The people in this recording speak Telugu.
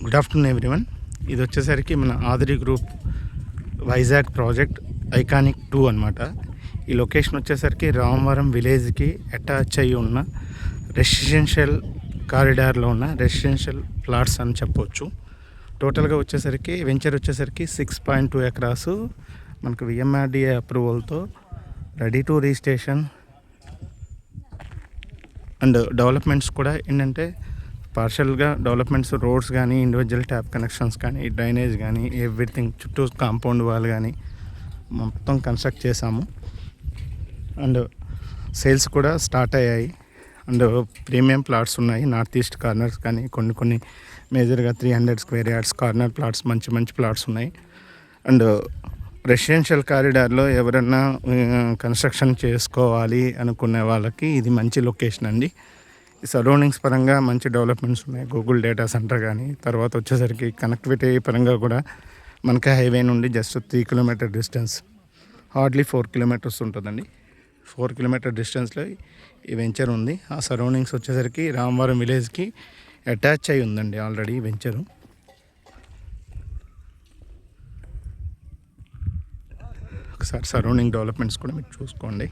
Good afternoon everyone. ఇది వచ్చేసరికి మన ఆదిరి గ్రూప్ వైజాగ్ ప్రాజెక్ట్ ఐకానిక్ 2 అనమాట. ఈ లొకేషన్ వచ్చేసరికి రామవరం విలేజ్కి అటాచ్ అయ్యి ఉన్న రెసిడెన్షియల్ కారిడార్లో ఉన్న రెసిడెన్షియల్ ప్లాట్స్ అని చెప్పవచ్చు. టోటల్గా వచ్చేసరికి వెంచర్ వచ్చేసరికి 6.2 ఎకరాస్ మనకు విఎంఆర్డిఏ అప్రూవల్తో ready to registration. And developments కూడా ఏంటంటే పార్షల్గా డెవలప్మెంట్స్, రోడ్స్ కానీ, ఇండివిజువల్ ట్యాప్ కనెక్షన్స్ కానీ, డ్రైనేజ్ కానీ, ఎవ్రీథింగ్ చుట్టూ కాంపౌండ్ వాల్ కానీ మొత్తం కన్స్ట్రక్ట్ చేసాము. అండ్ సేల్స్ కూడా స్టార్ట్ అయ్యాయి. అండ్ ప్రీమియం ప్లాట్స్ ఉన్నాయి. నార్త్ ఈస్ట్ కార్నర్స్ కానీ కొన్ని మేజర్గా 300 స్క్వేర్ యార్డ్స్ కార్నర్ ప్లాట్స్, మంచి ప్లాట్స్ ఉన్నాయి. అండ్ రెసిడెన్షియల్ కారిడార్లో ఎవరన్నా కన్స్ట్రక్షన్ చేసుకోవాలి అనుకునే వాళ్ళకి ఇది మంచి లొకేషన్ అండి. ఈ సరౌండింగ్స్ పరంగా మంచి డెవలప్మెంట్స్ ఉన్నాయి. గూగుల్ డేటా సెంటర్ కానీ, తర్వాత వచ్చేసరికి కనెక్టివిటీ పరంగా కూడా మనకి హైవే నుండి just 3 kilometre distance, hardly 4 kilometres ఉంటుందండి. 4 కిలోమీటర్ డిస్టెన్స్లో ఈ వెంచర్ ఉంది. ఆ సరౌండింగ్స్ వచ్చేసరికి రామవరం విలేజ్కి అటాచ్ అయి ఉందండి ఆల్రెడీ వెంచరు. ఒకసారి సరౌండింగ్ డెవలప్మెంట్స్ కూడా మీరు చూసుకోండి.